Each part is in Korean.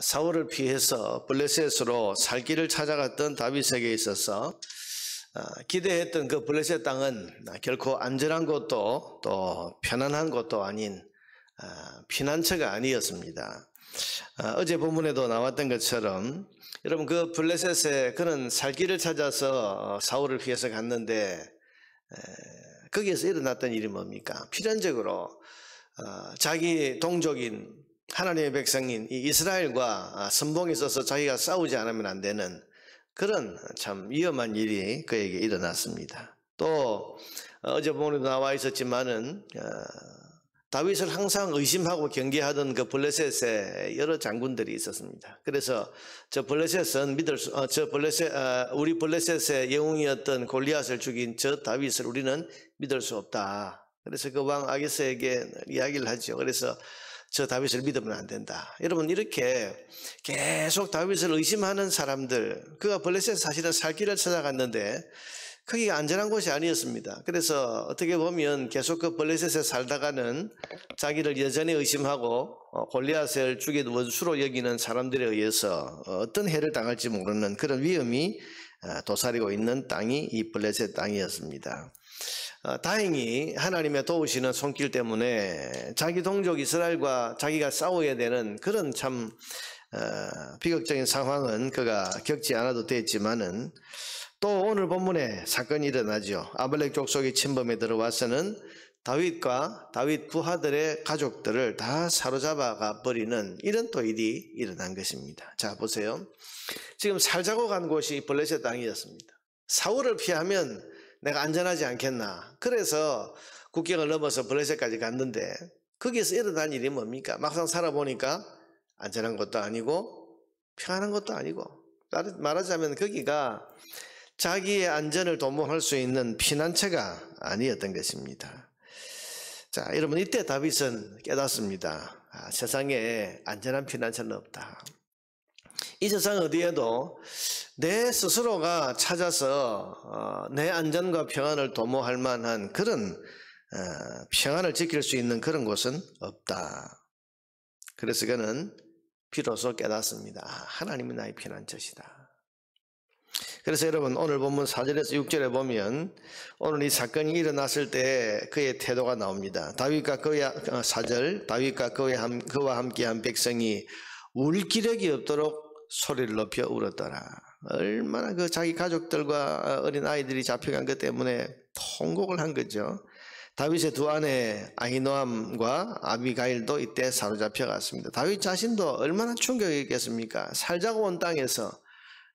사울을 피해서 블레셋으로 살 길을 찾아갔던 다윗에게 있어서 기대했던 그 블레셋 땅은 결코 안전한 곳도 또 편안한 곳도 아닌 피난처가 아니었습니다. 어제 본문에도 나왔던 것처럼 여러분 그 블레셋에 그는 살 길을 찾아서 사울을 피해서 갔는데 거기에서 일어났던 일이 뭡니까? 필연적으로 자기 동족인 하나님의 백성인 이 이스라엘과 선봉에 있어서 자기가 싸우지 않으면 안 되는 그런 참 위험한 일이 그에게 일어났습니다. 또 어제 본문에도 나와 있었지만은 다윗을 항상 의심하고 경계하던 그 블레셋에 여러 장군들이 있었습니다. 그래서 우리 블레셋의 영웅이었던 골리앗을 죽인 저 다윗을 우리는 믿을 수 없다. 그래서 그 왕 아기스에게 이야기를 하죠. 그래서 저 다윗을 믿으면 안 된다. 여러분 이렇게 계속 다윗을 의심하는 사람들, 그가 블레셋 사실은 살 길을 찾아갔는데 거기가 안전한 곳이 아니었습니다. 그래서 어떻게 보면 계속 그 블레셋에 살다가는 자기를 여전히 의심하고 골리앗을 죽인 원수로 여기는 사람들에 의해서 어떤 해를 당할지 모르는 그런 위험이 도사리고 있는 땅이 이 블레셋 땅이었습니다. 다행히 하나님의 도우시는 손길 때문에 자기 동족 이스라엘과 자기가 싸워야 되는 그런 참 비극적인 상황은 그가 겪지 않아도 됐지만은 또 오늘 본문에 사건이 일어나죠. 아말렉 족속이 침범에 들어와서는 다윗과 다윗 부하들의 가족들을 다 사로잡아가 버리는 이런 또 일이 일어난 것입니다. 자 보세요. 지금 살자고 간 곳이 블레셋 땅이었습니다. 사울을 피하면 내가 안전하지 않겠나. 그래서 국경을 넘어서 블레셋까지 갔는데 거기에서 일어난 일이 뭡니까? 막상 살아보니까 안전한 것도 아니고 평안한 것도 아니고 말하자면 거기가 자기의 안전을 도모할 수 있는 피난처가 아니었던 것입니다. 자, 여러분 이때 다윗은 깨닫습니다. 세상에 안전한 피난처는 없다. 이 세상 어디에도 내 스스로가 찾아서 내 안전과 평안을 도모할 만한 그런 평안을 지킬 수 있는 그런 곳은 없다. 그래서 그는 비로소 깨닫습니다. 하나님이 나의 피난처시다. 그래서 여러분 오늘 본문 4절에서 6절에 보면 오늘 이 사건이 일어났을 때 그의 태도가 나옵니다. 다윗과 그와 함께한 백성이 울 기력이 없도록 소리를 높여 울었더라. 얼마나 그 자기 가족들과 어린 아이들이 잡혀간 것 때문에 통곡을 한 거죠. 다윗의 두 아내 아히노암과 아비가일도 이때 사로잡혀 갔습니다. 다윗 자신도 얼마나 충격이었겠습니까? 살자고 온 땅에서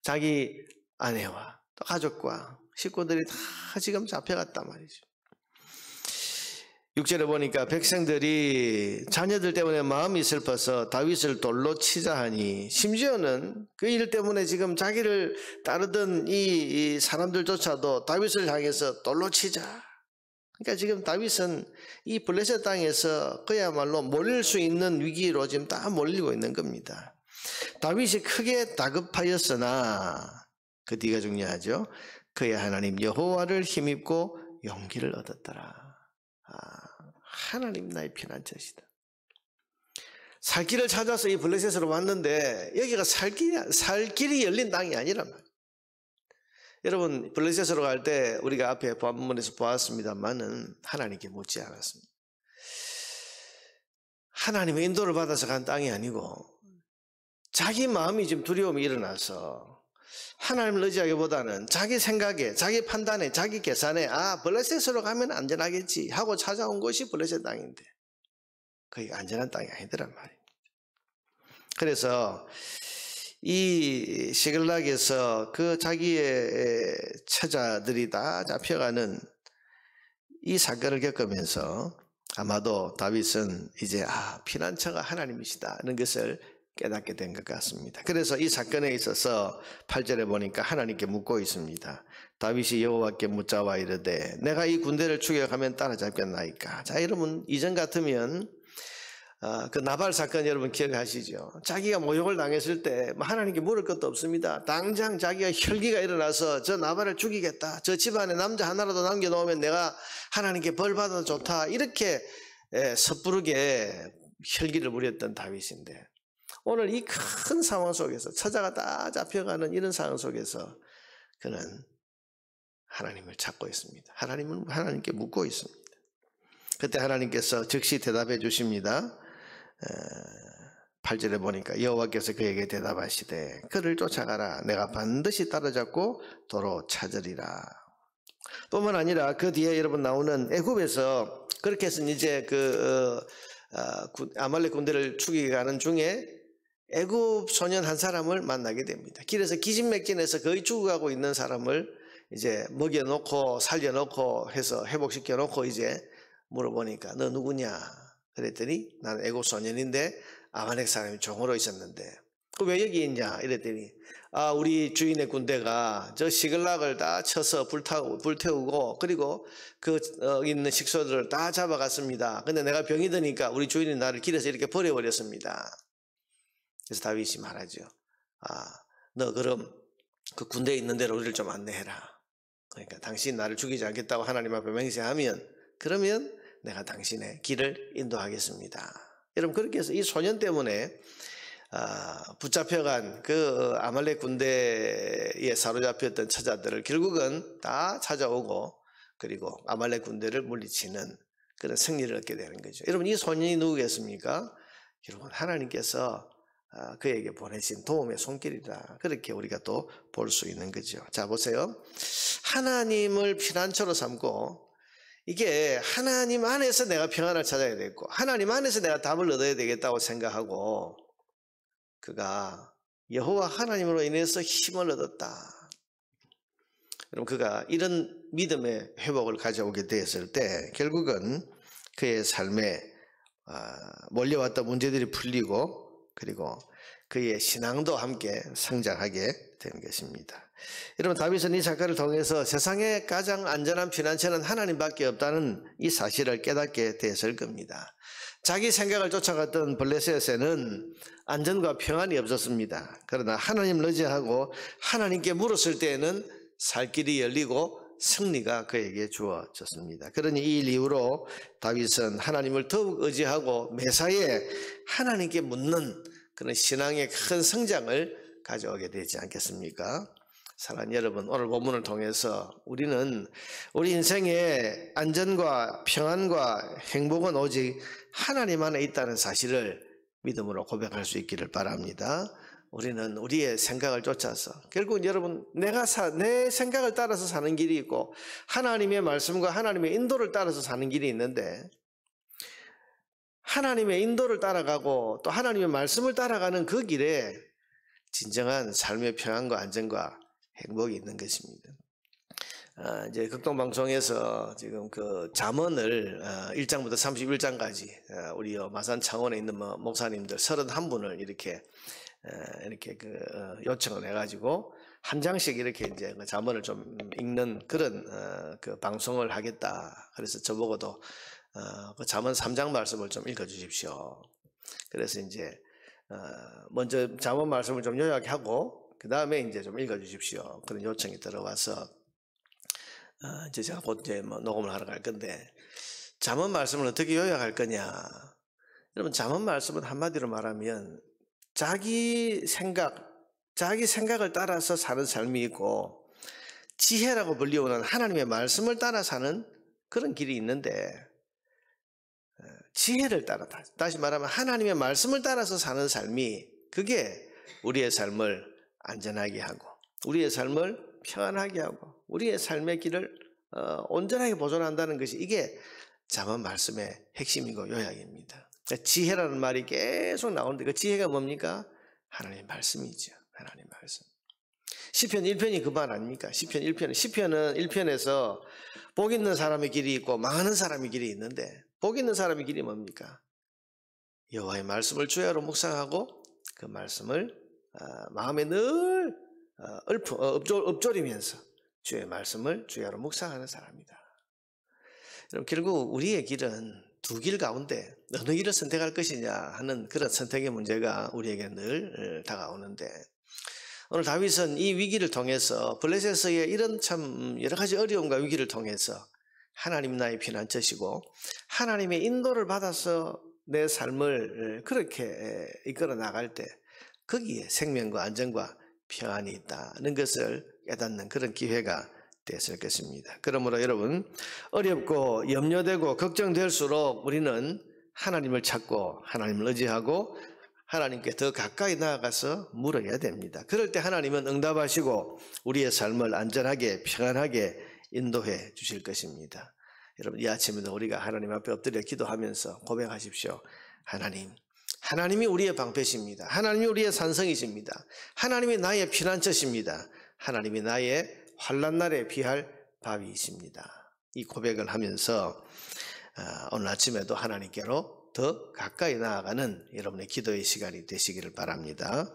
자기 아내와 또 가족과 식구들이 다 지금 잡혀갔단 말이죠. 6절에 보니까 백성들이 자녀들 때문에 마음이 슬퍼서 다윗을 돌로 치자 하니 심지어는 그 일 때문에 지금 자기를 따르던 이 사람들조차도 다윗을 향해서 돌로 치자. 그러니까 지금 다윗은 이 블레셋 땅에서 그야말로 몰릴 수 있는 위기로 지금 다 몰리고 있는 겁니다. 다윗이 크게 다급하였으나 그 뒤가 중요하죠. 그의 하나님 여호와를 힘입고 용기를 얻었더라. 하나님 나의 피난처시다. 살 길을 찾아서 이 블레셋으로 왔는데 여기가 살 길이 열린 땅이 아니란 말이에요. 여러분 블레셋으로 갈 때 우리가 앞에 본문에서 보았습니다만은 하나님께 묻지 않았습니다. 하나님의 인도를 받아서 간 땅이 아니고 자기 마음이 지금 두려움이 일어나서 하나님을 의지하기보다는 자기 생각에, 자기 판단에, 자기 계산에 블레셋으로 가면 안전하겠지 하고 찾아온 곳이 블레셋 땅인데 그게 안전한 땅이 아니더란 말입니다. 그래서 이 시글락에서 그 자기의 처자들이 다 잡혀가는 이 사건을 겪으면서 아마도 다윗은 이제 피난처가 하나님이시다 하는 것을 깨닫게 된 것 같습니다. 그래서 이 사건에 있어서 8절에 보니까 하나님께 묻고 있습니다. 다윗이 여호와께 묻자와 이르되 내가 이 군대를 추격하면 따라잡겠나이까. 자 여러분 이전 같으면 그 나발 사건 여러분 기억하시죠? 자기가 모욕을 당했을 때 하나님께 물을 것도 없습니다. 당장 자기가 혈기가 일어나서 저 나발을 죽이겠다. 저 집안에 남자 하나라도 남겨놓으면 내가 하나님께 벌 받아도 좋다. 이렇게 섣부르게 혈기를 부렸던 다윗인데 오늘 이 큰 상황 속에서 처자가 다 잡혀가는 이런 상황 속에서 그는 하나님을 찾고 있습니다. 하나님께 묻고 있습니다. 그때 하나님께서 즉시 대답해 주십니다. 8절에 보니까 여호와께서 그에게 대답하시되 그를 쫓아가라. 내가 반드시 따라잡고 도로 찾으리라. 뿐만 아니라 그 뒤에 여러분 나오는 애굽에서 그렇게 해서 이제 아말렉 군대를 죽이게 가는 중에 애굽 소년 한 사람을 만나게 됩니다. 길에서 기진맥진해서 거의 죽어가고 있는 사람을 이제 먹여놓고 살려놓고 해서 회복시켜놓고 이제 물어보니까 너 누구냐? 그랬더니 나는 애굽 소년인데 아말렉 사람이 종으로 있었는데 왜 여기 있냐? 이랬더니 우리 주인의 군대가 저 시글락을 다 쳐서 불태우고 그리고 그 있는 식소들을 다 잡아갔습니다. 근데 내가 병이 드니까 우리 주인이 나를 길에서 이렇게 버려버렸습니다. 그래서 다윗이 말하죠. 너 그럼 그 군대에 있는 대로 우리를 좀 안내해라. 그러니까 당신 나를 죽이지 않겠다고 하나님 앞에 맹세하면 그러면 내가 당신의 길을 인도하겠습니다. 여러분 그렇게 해서 이 소년 때문에 붙잡혀간 그 아말렉 군대에 사로잡혔던 처자들을 결국은 다 찾아오고 그리고 아말렉 군대를 물리치는 그런 승리를 얻게 되는 거죠. 여러분 이 소년이 누구겠습니까? 여러분 하나님께서 그에게 보내신 도움의 손길이다. 그렇게 우리가 또 볼 수 있는 거죠. 자 보세요. 하나님을 피난처로 삼고 이게 하나님 안에서 내가 평안을 찾아야 되겠고 하나님 안에서 내가 답을 얻어야 되겠다고 생각하고 그가 여호와 하나님으로 인해서 힘을 얻었다. 그럼 그가 이런 믿음의 회복을 가져오게 되었을 때 결국은 그의 삶에 몰려왔던 문제들이 풀리고 그리고 그의 신앙도 함께 성장하게 된 것입니다. 여러분 다윗은 이 작가를 통해서 세상에 가장 안전한 피난처는 하나님밖에 없다는 이 사실을 깨닫게 되었을 겁니다. 자기 생각을 쫓아갔던 블레셋에는 안전과 평안이 없었습니다. 그러나 하나님을 의지하고 하나님께 물었을 때에는 살 길이 열리고 승리가 그에게 주어졌습니다. 그러니 이 이유로 다윗은 하나님을 더욱 의지하고 매사에 하나님께 묻는 그런 신앙의 큰 성장을 가져오게 되지 않겠습니까? 사랑하는 여러분, 오늘 본문을 통해서 우리는 우리 인생의 안전과 평안과 행복은 오직 하나님 안에 있다는 사실을 믿음으로 고백할 수 있기를 바랍니다. 우리는 우리의 생각을 쫓아서 결국은 여러분 내 생각을 따라서 사는 길이 있고 하나님의 말씀과 하나님의 인도를 따라서 사는 길이 있는데 하나님의 인도를 따라가고 또 하나님의 말씀을 따라가는 그 길에 진정한 삶의 평안과 안정과 행복이 있는 것입니다. 이제 극동방송에서 지금 그 잠언을 1장부터 31장까지 우리 마산 창원에 있는 목사님들 31분을 이렇게 요청을 해가지고 한 장씩 이렇게 이제 잠언을 좀 읽는 그런 그 방송을 하겠다. 그래서 저보고도 그 잠언 3장 말씀을 좀 읽어주십시오. 그래서 이제 먼저 잠언 말씀을 좀 요약하고 그 다음에 이제 좀 읽어주십시오. 그런 요청이 들어와서 이제 제가 곧 이제 녹음을 하러 갈 건데 잠언 말씀을 어떻게 요약할 거냐? 여러분 잠언 말씀은 한마디로 말하면 자기 생각을 따라서 사는 삶이 있고 지혜라고 불리우는 하나님의 말씀을 따라 사는 그런 길이 있는데 지혜를 따라 다시 말하면 하나님의 말씀을 따라서 사는 삶이 그게 우리의 삶을 안전하게 하고 우리의 삶을 평안하게 하고 우리의 삶의 길을 온전하게 보존한다는 것이 이게 잠언 말씀의 핵심이고 요약입니다. 지혜라는 말이 계속 나오는데 그 지혜가 뭡니까? 하나님의 말씀이죠. 하나님의 말씀. 시편 1편이 그 말 아닙니까? 시편은 1편에서 복 있는 사람의 길이 있고 망하는 사람의 길이 있는데 복 있는 사람의 길이 뭡니까? 여호와의 말씀을 주야로 묵상하고 그 말씀을 마음에 늘 읊조리면서 주의 말씀을 주야로 묵상하는 사람이다. 여러분 결국 우리의 길은 두 길 가운데 어느 길을 선택할 것이냐 하는 그런 선택의 문제가 우리에게 늘 다가오는데 오늘 다윗은 이 위기를 통해서 블레셋의 이런 참 여러 가지 어려움과 위기를 통해서 하나님 나의 피난처시고 하나님의 인도를 받아서 내 삶을 그렇게 이끌어 나갈 때 거기에 생명과 안정과 평안이 있다는 것을 깨닫는 그런 기회가 됐을 것입니다. 그러므로 여러분, 어렵고 염려되고 걱정될수록 우리는 하나님을 찾고 하나님을 의지하고 하나님께 더 가까이 나아가서 물어야 됩니다. 그럴 때 하나님은 응답하시고 우리의 삶을 안전하게 평안하게 인도해 주실 것입니다. 여러분, 이 아침에도 우리가 하나님 앞에 엎드려 기도하면서 고백하십시오. 하나님이 우리의 방패십니다. 하나님이 우리의 산성이십니다. 하나님이 나의 피난처십니다. 하나님이 나의 환난날에 피할 바위이십니다. 이 고백을 하면서 오늘 아침에도 하나님께로 더 가까이 나아가는 여러분의 기도의 시간이 되시기를 바랍니다.